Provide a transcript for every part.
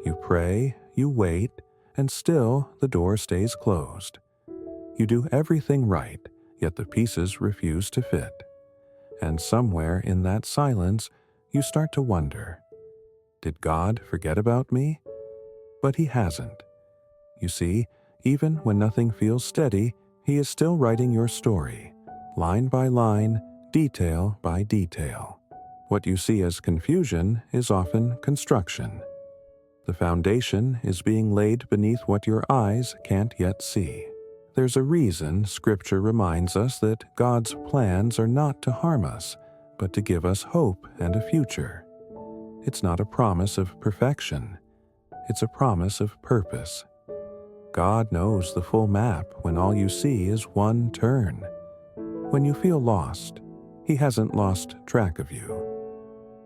You pray, you wait, and still the door stays closed. You do everything right, yet the pieces refuse to fit. And somewhere in that silence, you start to wonder, did God forget about me? But He hasn't. You see, even when nothing feels steady, He is still writing your story, line by line, detail by detail. What you see as confusion is often construction. The foundation is being laid beneath what your eyes can't yet see. There's a reason Scripture reminds us that God's plans are not to harm us, but to give us hope and a future. It's not a promise of perfection. It's a promise of purpose. God knows the full map when all you see is one turn. When you feel lost, He hasn't lost track of you.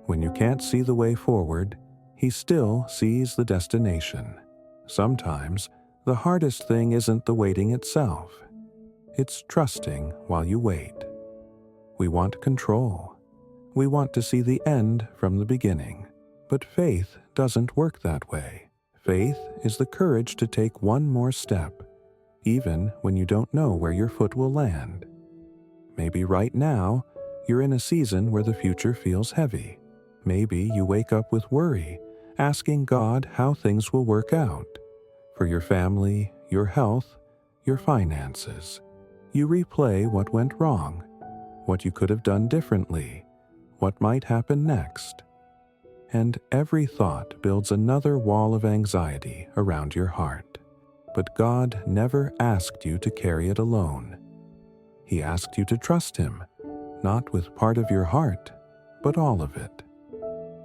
When you can't see the way forward, He still sees the destination. Sometimes, the hardest thing isn't the waiting itself. It's trusting while you wait. We want control. We want to see the end from the beginning. But faith doesn't work that way. Faith is the courage to take one more step, even when you don't know where your foot will land. Maybe right now, you're in a season where the future feels heavy. Maybe you wake up with worry, asking God how things will work out. For your family, your health, your finances. You replay what went wrong, what you could have done differently, what might happen next. And every thought builds another wall of anxiety around your heart. But God never asked you to carry it alone. He asked you to trust Him, not with part of your heart, but all of it.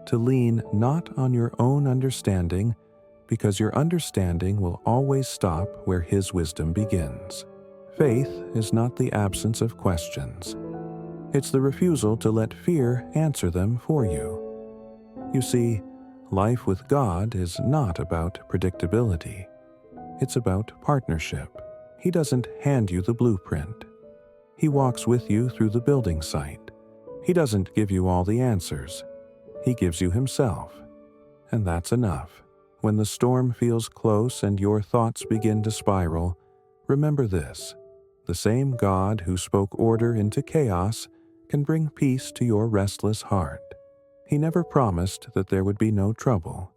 To lean not on your own understanding, because your understanding will always stop where His wisdom begins. Faith is not the absence of questions. It's the refusal to let fear answer them for you. You see, life with God is not about predictability. It's about partnership. He doesn't hand you the blueprint. He walks with you through the building site. He doesn't give you all the answers. He gives you Himself. And that's enough. When the storm feels close and your thoughts begin to spiral, remember this: the same God who spoke order into chaos can bring peace to your restless heart. He never promised that there would be no trouble,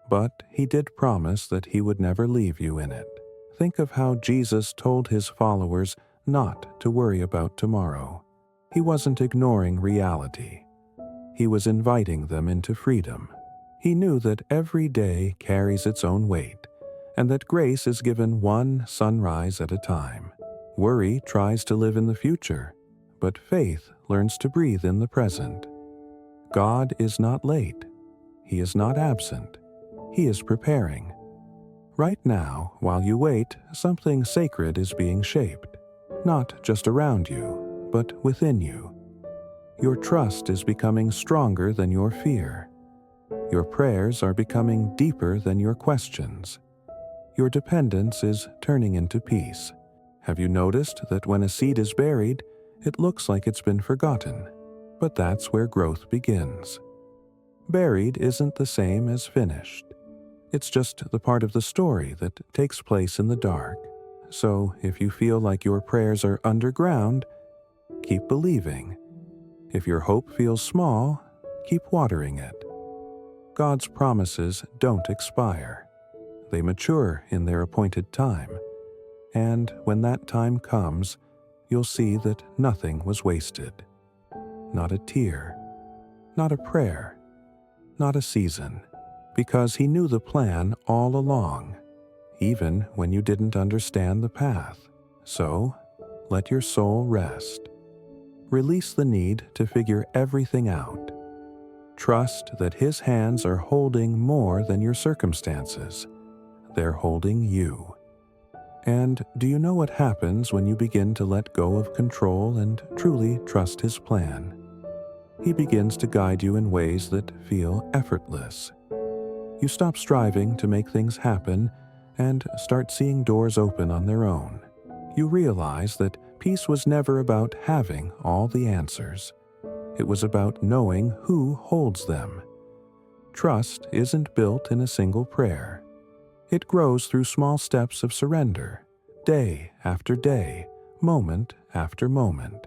but He did promise that He would never leave you in it. Think of how Jesus told His followers not to worry about tomorrow. He wasn't ignoring reality. He was inviting them into freedom. He knew that every day carries its own weight, and that grace is given one sunrise at a time. Worry tries to live in the future, but faith learns to breathe in the present. God is not late. He is not absent. He is preparing. Right now, while you wait, something sacred is being shaped, not just around you, but within you. Your trust is becoming stronger than your fear. Your prayers are becoming deeper than your questions. Your dependence is turning into peace. Have you noticed that when a seed is buried, it looks like it's been forgotten? But that's where growth begins. Buried isn't the same as finished. It's just the part of the story that takes place in the dark. So if you feel like your prayers are underground, keep believing. If your hope feels small, keep watering it. God's promises don't expire. They mature in their appointed time. And when that time comes, you'll see that nothing was wasted. Not a tear, not a prayer, not a season, because He knew the plan all along, even when you didn't understand the path. So, let your soul rest. Release the need to figure everything out. Trust that His hands are holding more than your circumstances. They're holding you. And do you know what happens when you begin to let go of control and truly trust His plan? He begins to guide you in ways that feel effortless. You stop striving to make things happen and start seeing doors open on their own. You realize that peace was never about having all the answers. It was about knowing who holds them. Trust isn't built in a single prayer. It grows through small steps of surrender, day after day, moment after moment.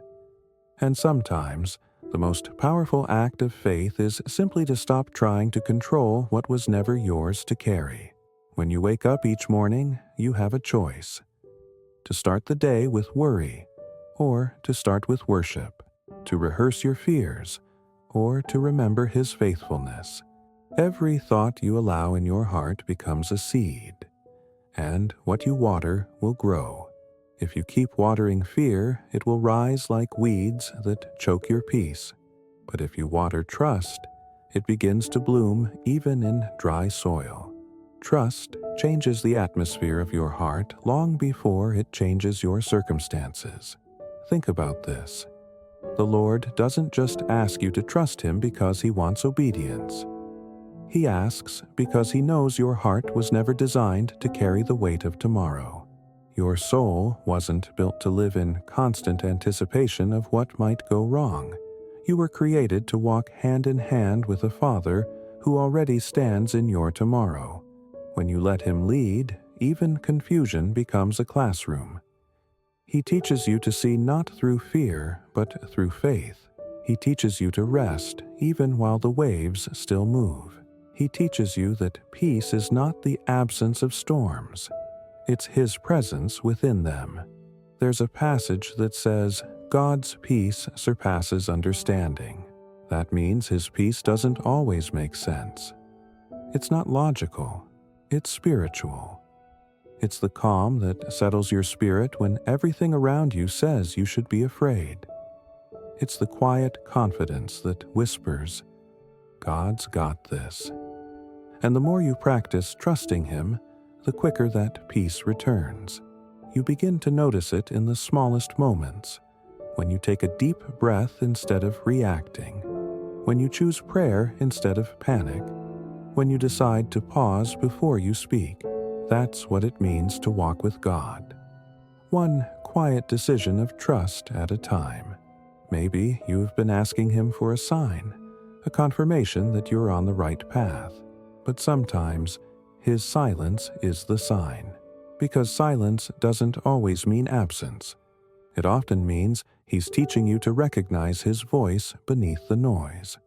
And sometimes, the most powerful act of faith is simply to stop trying to control what was never yours to carry. When you wake up each morning, you have a choice: to start the day with worry, or to start with worship, to rehearse your fears, or to remember His faithfulness. Every thought you allow in your heart becomes a seed, and what you water will grow. If you keep watering fear, it will rise like weeds that choke your peace. But if you water trust, it begins to bloom even in dry soil. Trust changes the atmosphere of your heart long before it changes your circumstances. Think about this. The Lord doesn't just ask you to trust Him because He wants obedience. He asks because He knows your heart was never designed to carry the weight of tomorrow. Your soul wasn't built to live in constant anticipation of what might go wrong. You were created to walk hand in hand with a Father who already stands in your tomorrow. When you let Him lead, even confusion becomes a classroom. He teaches you to see not through fear, but through faith. He teaches you to rest even while the waves still move. He teaches you that peace is not the absence of storms. It's His presence within them. There's a passage that says, God's peace surpasses understanding. That means His peace doesn't always make sense. It's not logical. It's spiritual. It's the calm that settles your spirit when everything around you says you should be afraid. It's the quiet confidence that whispers, God's got this. And the more you practice trusting Him, the quicker that peace returns. You begin to notice it in the smallest moments, when you take a deep breath instead of reacting, when you choose prayer instead of panic, when you decide to pause before you speak. That's what it means to walk with God. One quiet decision of trust at a time. Maybe you've been asking Him for a sign, a confirmation that you're on the right path. But sometimes, His silence is the sign, because silence doesn't always mean absence. It often means He's teaching you to recognize His voice beneath the noise.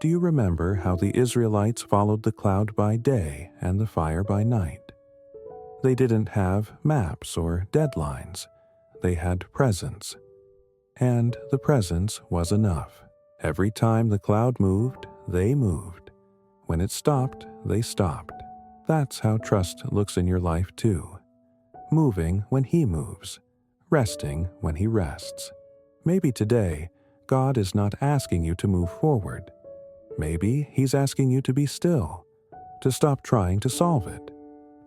Do you remember how the Israelites followed the cloud by day and the fire by night? They didn't have maps or deadlines. They had presence. And the presence was enough. Every time the cloud moved, they moved. When it stopped, they stopped. That's how trust looks in your life too. Moving when He moves, resting when He rests. Maybe today, God is not asking you to move forward. Maybe He's asking you to be still, to stop trying to solve it,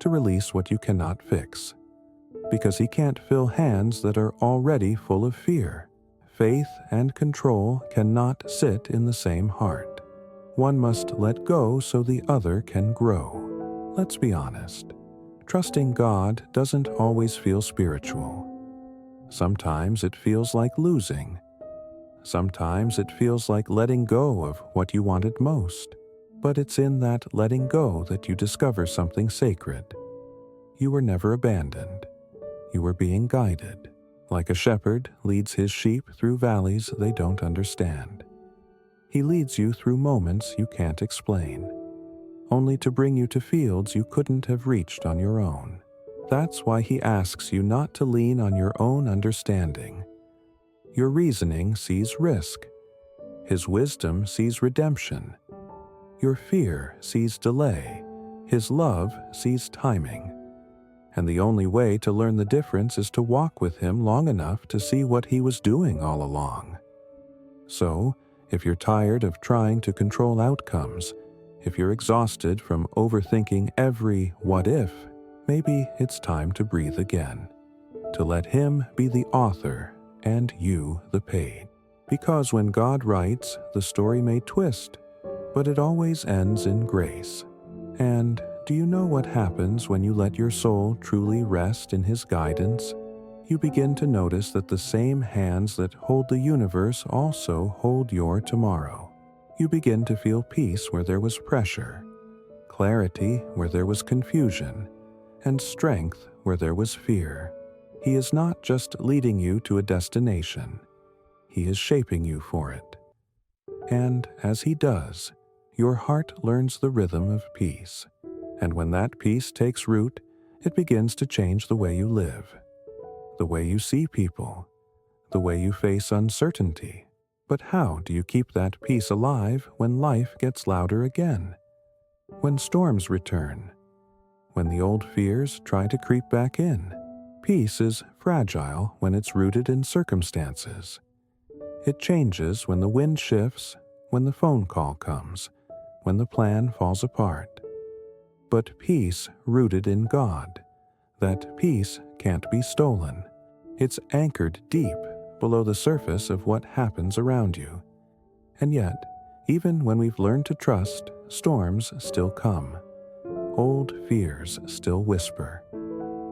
to release what you cannot fix. Because He can't fill hands that are already full of fear. Faith and control cannot sit in the same heart. One must let go so the other can grow. Let's be honest. Trusting God doesn't always feel spiritual. Sometimes it feels like losing. Sometimes it feels like letting go of what you wanted most. But it's in that letting go that you discover something sacred. You were never abandoned. You were being guided, like a shepherd leads his sheep through valleys they don't understand. He leads you through moments you can't explain, only to bring you to fields you couldn't have reached on your own. That's why He asks you not to lean on your own understanding. Your reasoning sees risk. His wisdom sees redemption. Your fear sees delay. His love sees timing. And the only way to learn the difference is to walk with Him long enough to see what He was doing all along. So, if you're tired of trying to control outcomes, if you're exhausted from overthinking every what if, maybe it's time to breathe again, to let Him be the author and you the page. Because when God writes, the story may twist, but it always ends in grace. And do you know what happens when you let your soul truly rest in His guidance? You begin to notice that the same hands that hold the universe also hold your tomorrow. You begin to feel peace where there was pressure, clarity where there was confusion, and strength where there was fear. He is not just leading you to a destination. He is shaping you for it. And as he does, your heart learns the rhythm of peace. And when that peace takes root, it begins to change the way you live, the way you see people, the way you face uncertainty. But how do you keep that peace alive when life gets louder again? When storms return? When the old fears try to creep back in? Peace is fragile when it's rooted in circumstances. It changes when the wind shifts, when the phone call comes, when the plan falls apart. But peace rooted in God, that peace can't be stolen. It's anchored deep below the surface of what happens around you. And yet, even when we've learned to trust, storms still come. Old fears still whisper.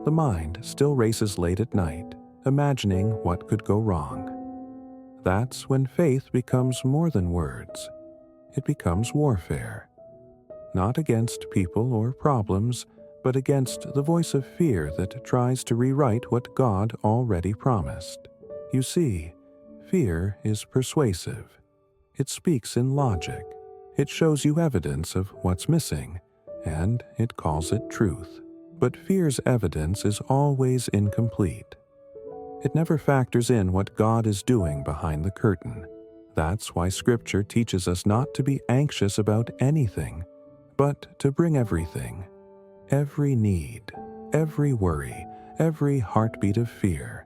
The mind still races late at night, imagining what could go wrong. That's when faith becomes more than words. It becomes warfare. Not against people or problems, but against the voice of fear that tries to rewrite what God already promised. You see, fear is persuasive. It speaks in logic. It shows you evidence of what's missing, and it calls it truth. But fear's evidence is always incomplete. It never factors in what God is doing behind the curtain. That's why Scripture teaches us not to be anxious about anything, but to bring everything, every need, every worry, every heartbeat of fear,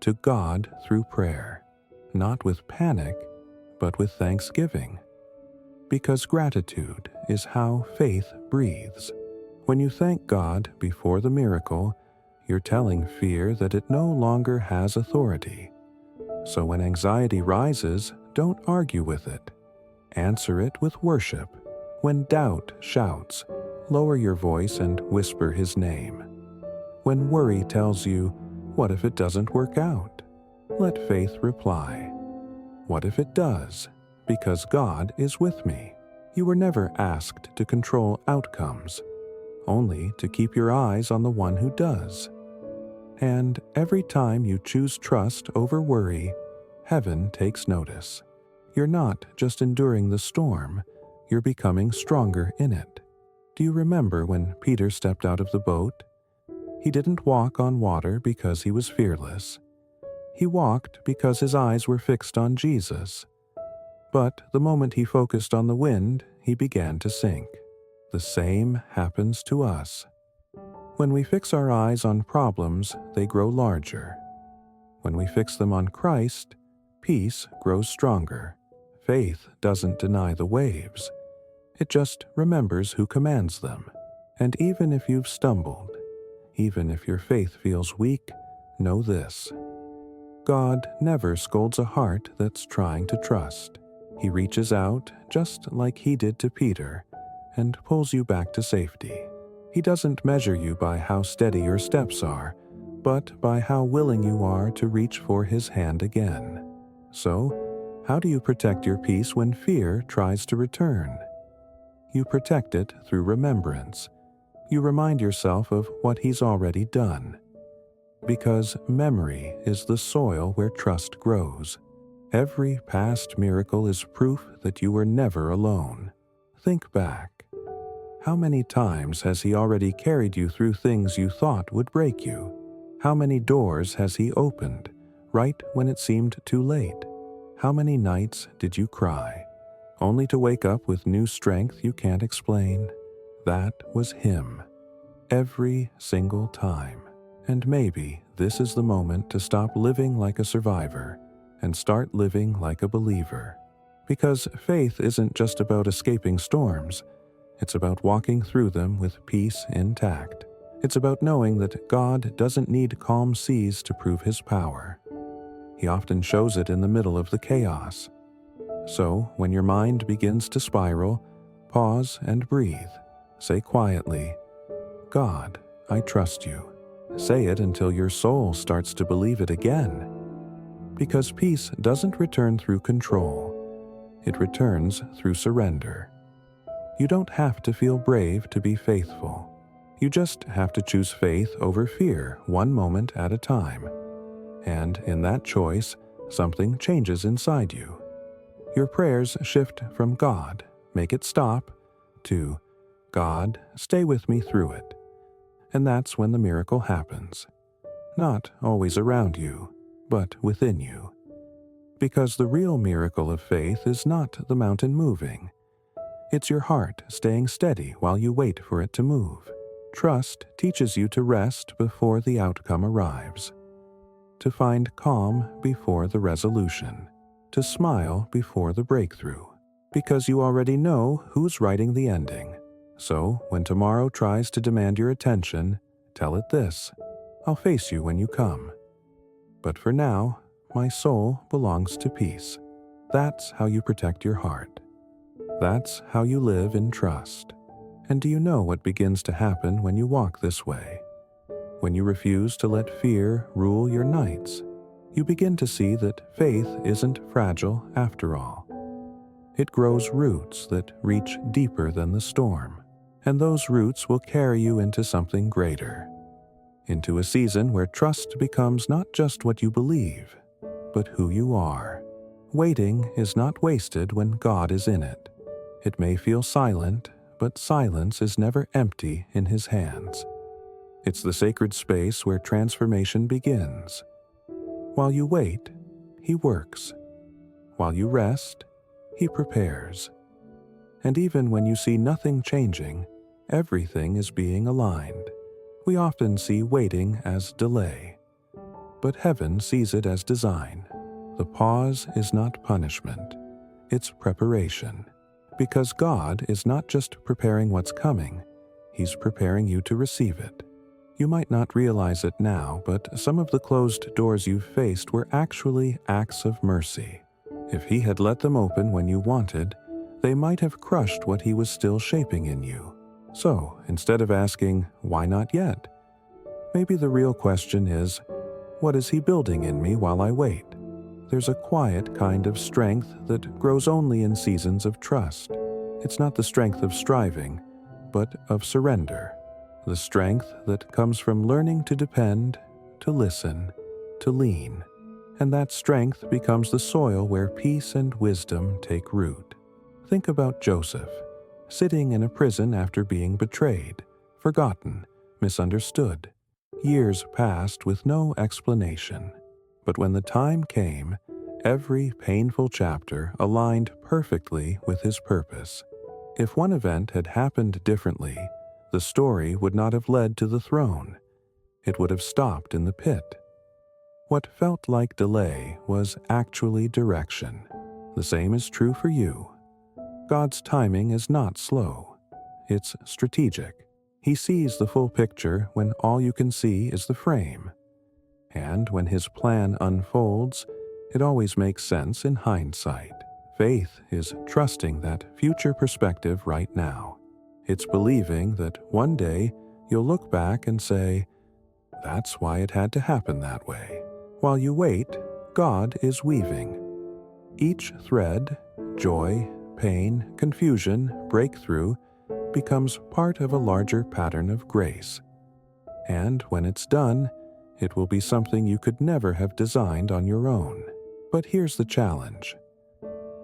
to God through prayer, not with panic, but with thanksgiving. Because gratitude is how faith breathes. When you thank God before the miracle, you're telling fear that it no longer has authority. So when anxiety rises, don't argue with it. Answer it with worship. When doubt shouts, lower your voice and whisper His name. When worry tells you, "What if it doesn't work out?" let faith reply, "What if it does? Because God is with me." You were never asked to control outcomes, only to keep your eyes on the one who does. And every time you choose trust over worry, heaven takes notice. You're not just enduring the storm, you're becoming stronger in it. Do you remember when Peter stepped out of the boat? He didn't walk on water because he was fearless. He walked because his eyes were fixed on Jesus. But the moment he focused on the wind, he began to sink. The same happens to us. When we fix our eyes on problems, they grow larger. When we fix them on Christ, peace grows stronger. Faith doesn't deny the waves. It just remembers who commands them. And even if you've stumbled, even if your faith feels weak, know this: God never scolds a heart that's trying to trust. He reaches out, just like He did to Peter, and pulls you back to safety. He doesn't measure you by how steady your steps are, but by how willing you are to reach for His hand again. So, how do you protect your peace when fear tries to return? You protect it through remembrance. You remind yourself of what He's already done. Because memory is the soil where trust grows. Every past miracle is proof that you were never alone. Think back. How many times has He already carried you through things you thought would break you? How many doors has He opened, right when it seemed too late? How many nights did you cry, only to wake up with new strength you can't explain? That was Him. Every single time. And maybe this is the moment to stop living like a survivor and start living like a believer. Because faith isn't just about escaping storms. It's about walking through them with peace intact. It's about knowing that God doesn't need calm seas to prove His power. He often shows it in the middle of the chaos. So, when your mind begins to spiral, pause and breathe. Say quietly, "God, I trust you." Say it until your soul starts to believe it again. Because peace doesn't return through control. it returns through surrender. You don't have to feel brave to be faithful. You just have to choose faith over fear one moment at a time. And in that choice, something changes inside you. Your prayers shift from God, make it stop, to God, stay with me through it. And that's when the miracle happens. Not always around you, but within you. Because the real miracle of faith is not the mountain moving. It's your heart staying steady while you wait for it to move. Trust teaches you to rest before the outcome arrives, to find calm before the resolution, to smile before the breakthrough, because you already know who's writing the ending. So when tomorrow tries to demand your attention, tell it this: I'll face you when you come. But for now, my soul belongs to peace. That's how you protect your heart. That's how you live in trust. And do you know what begins to happen when you walk this way? When you refuse to let fear rule your nights, you begin to see that faith isn't fragile after all. It grows roots that reach deeper than the storm, and those roots will carry you into something greater, into a season where trust becomes not just what you believe, but who you are. Waiting is not wasted when God is in it. It may feel silent, but silence is never empty in His hands. It's the sacred space where transformation begins. While you wait, He works. While you rest, He prepares. And even when you see nothing changing, everything is being aligned. We often see waiting as delay, but heaven sees it as design. The pause is not punishment, it's preparation. Because God is not just preparing what's coming, He's preparing you to receive it. You might not realize it now, but some of the closed doors you've faced were actually acts of mercy. If He had let them open when you wanted, they might have crushed what He was still shaping in you. So, instead of asking, why not yet? Maybe the real question is, what is He building in me while I wait? There's a quiet kind of strength that grows only in seasons of trust. It's not the strength of striving, but of surrender. The strength that comes from learning to depend, to listen, to lean. And that strength becomes the soil where peace and wisdom take root. Think about Joseph, sitting in a prison after being betrayed, forgotten, misunderstood. Years passed with no explanation. But when the time came, every painful chapter aligned perfectly with His purpose. If one event had happened differently, the story would not have led to the throne. It would have stopped in the pit. What felt like delay was actually direction. The same is true for you. God's timing is not slow. It's strategic. He sees the full picture when all you can see is the frame. And when His plan unfolds, it always makes sense in hindsight. Faith is trusting that future perspective right now. It's believing that one day you'll look back and say, that's why it had to happen that way. While you wait, God is weaving. Each thread, joy, pain, confusion, breakthrough, becomes part of a larger pattern of grace. And when it's done, it will be something you could never have designed on your own. But here's the challenge.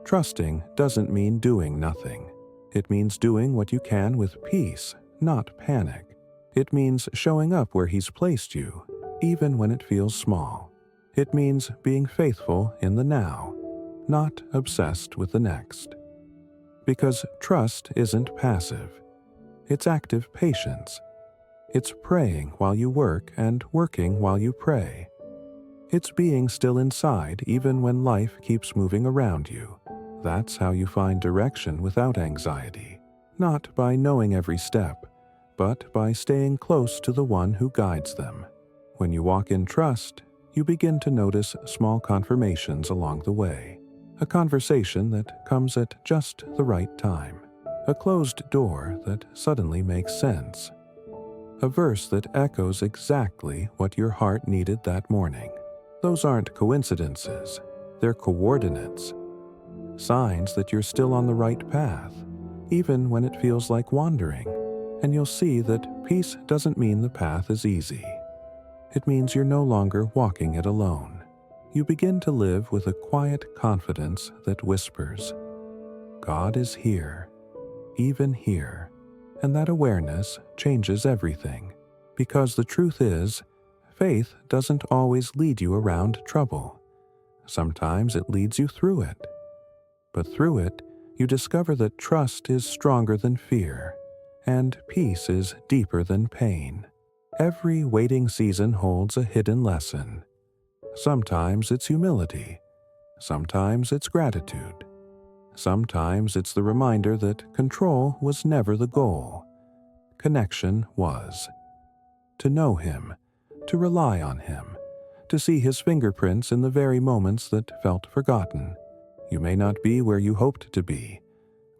Trusting doesn't mean doing nothing. It means doing what you can with peace, not panic. It means showing up where He's placed you, even when it feels small. It means being faithful in the now, not obsessed with the next. Because trust isn't passive. It's active patience. It's praying while you work and working while you pray. It's being still inside even when life keeps moving around you. That's how you find direction without anxiety, not by knowing every step, but by staying close to the one who guides them. When you walk in trust, you begin to notice small confirmations along the way. A conversation that comes at just the right time. A closed door that suddenly makes sense. A verse that echoes exactly what your heart needed that morning. Those aren't coincidences, they're coordinates. signs that you're still on the right path, even when it feels like wandering, and you'll see that peace doesn't mean the path is easy. It means you're no longer walking it alone. You begin to live with a quiet confidence that whispers, God is here, even here, and that awareness changes everything, because the truth is, faith doesn't always lead you around trouble. Sometimes it leads you through it. But through it, you discover that trust is stronger than fear, and peace is deeper than pain. Every waiting season holds a hidden lesson. Sometimes it's humility. Sometimes it's gratitude. Sometimes it's the reminder that control was never the goal. Connection was. To know Him, to rely on Him, to see His fingerprints in the very moments that felt forgotten. You may not be where you hoped to be,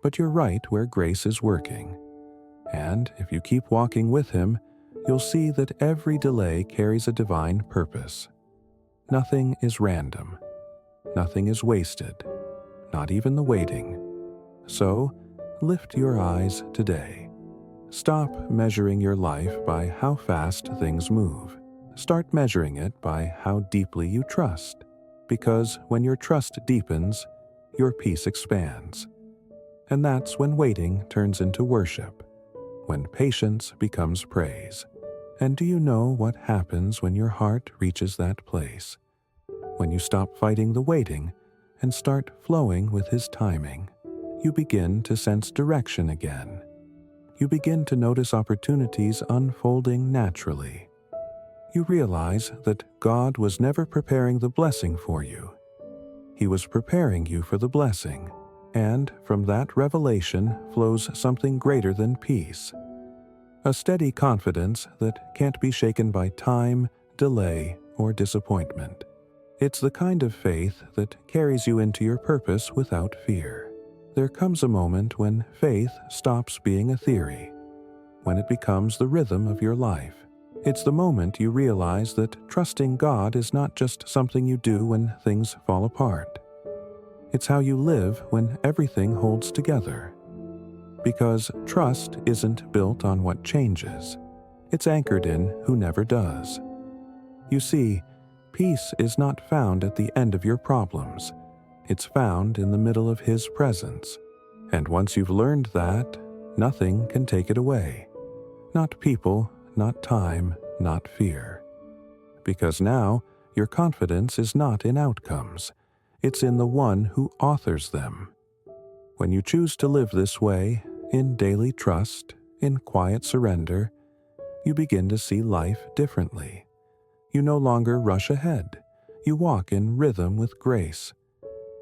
but you're right where grace is working. And if you keep walking with Him, you'll see that every delay carries a divine purpose. Nothing is random. Nothing is wasted, not even the waiting. So, lift your eyes today. Stop measuring your life by how fast things move. Start measuring it by how deeply you trust, because when your trust deepens, your peace expands. And that's when waiting turns into worship, when patience becomes praise. And do you know what happens when your heart reaches that place? When you stop fighting the waiting and start flowing with His timing, you begin to sense direction again. You begin to notice opportunities unfolding naturally. You realize that God was never preparing the blessing for you. He was preparing you for the blessing, and from that revelation flows something greater than peace. A steady confidence that can't be shaken by time, delay, or disappointment. It's the kind of faith that carries you into your purpose without fear. There comes a moment when faith stops being a theory, when it becomes the rhythm of your life. It's the moment you realize that trusting God is not just something you do when things fall apart. It's how you live when everything holds together. Because trust isn't built on what changes. It's anchored in who never does. You see, peace is not found at the end of your problems. It's found in the middle of His presence. And once you've learned that, nothing can take it away. Not people, not time, not fear. Because now, your confidence is not in outcomes. It's in the One who authors them. When you choose to live this way, in daily trust, in quiet surrender, you begin to see life differently. You no longer rush ahead. You walk in rhythm with grace.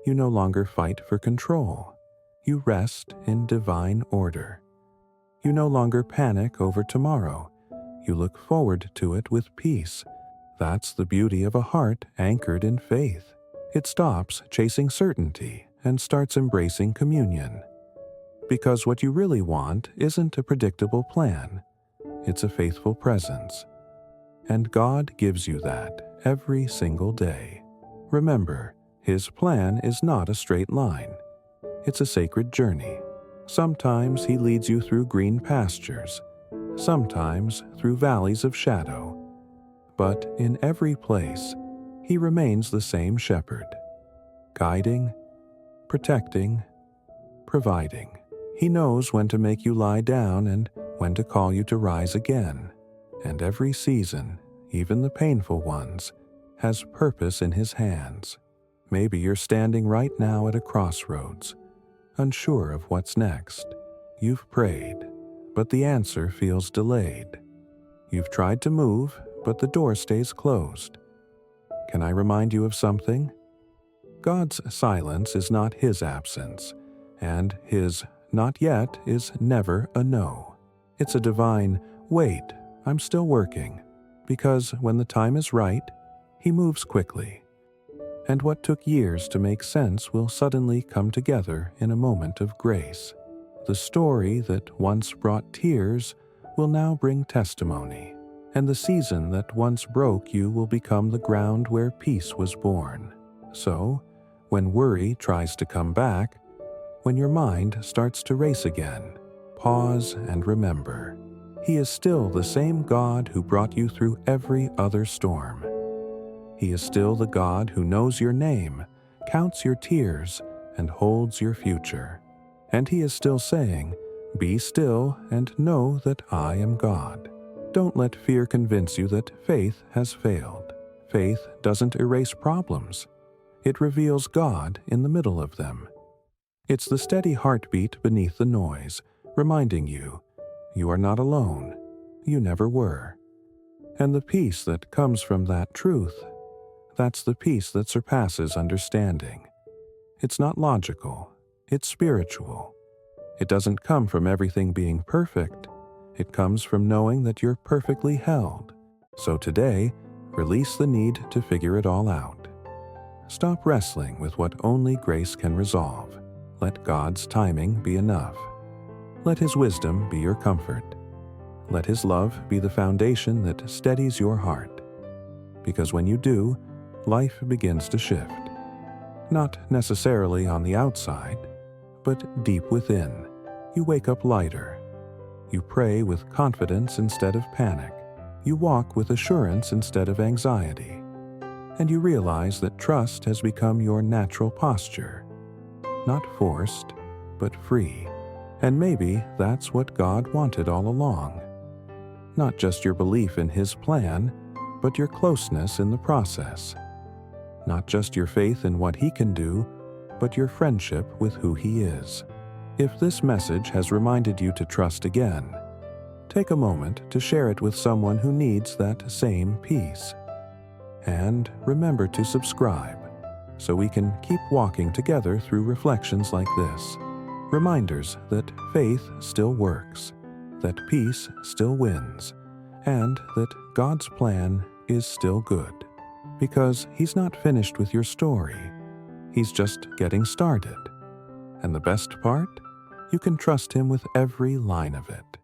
You no longer fight for control. You rest in divine order. You no longer panic over tomorrow. You look forward to it with peace. That's the beauty of a heart anchored in faith. It stops chasing certainty and starts embracing communion. Because what you really want isn't a predictable plan. It's a faithful presence. And God gives you that every single day. Remember, His plan is not a straight line. It's a sacred journey. Sometimes He leads you through green pastures, sometimes through valleys of shadow. But in every place, He remains the same shepherd, guiding, protecting, providing. He knows when to make you lie down and when to call you to rise again. And every season, even the painful ones, has purpose in His hands. Maybe you're standing right now at a crossroads, unsure of what's next. You've prayed, but the answer feels delayed. You've tried to move, but the door stays closed. Can I remind you of something? God's silence is not His absence, and His not yet is never a no. It's a divine, wait, I'm still working, because when the time is right, He moves quickly. And what took years to make sense will suddenly come together in a moment of grace. The story that once brought tears will now bring testimony, and the season that once broke you will become the ground where peace was born. So, when worry tries to come back, when your mind starts to race again, pause and remember. He is still the same God who brought you through every other storm. He is still the God who knows your name, counts your tears, and holds your future. And He is still saying, "Be still and know that I am God." Don't let fear convince you that faith has failed. Faith doesn't erase problems. It reveals God in the middle of them. It's the steady heartbeat beneath the noise, reminding you, you are not alone. You never were. And the peace that comes from that truth, that's the peace that surpasses understanding. It's not logical. It's spiritual. It doesn't come from everything being perfect. It comes from knowing that you're perfectly held. So today, release the need to figure it all out. Stop wrestling with what only grace can resolve. Let God's timing be enough. Let His wisdom be your comfort. Let His love be the foundation that steadies your heart. Because when you do, life begins to shift. Not necessarily on the outside, but deep within. You wake up lighter. You pray with confidence instead of panic. You walk with assurance instead of anxiety. And you realize that trust has become your natural posture. Not forced, but free. And maybe that's what God wanted all along. Not just your belief in His plan, but your closeness in the process. Not just your faith in what He can do, but your friendship with who He is. If this message has reminded you to trust again, take a moment to share it with someone who needs that same peace. And remember to subscribe so we can keep walking together through reflections like this. Reminders that faith still works, that peace still wins, and that God's plan is still good. Because He's not finished with your story. He's just getting started. And the best part? You can trust Him with every line of it.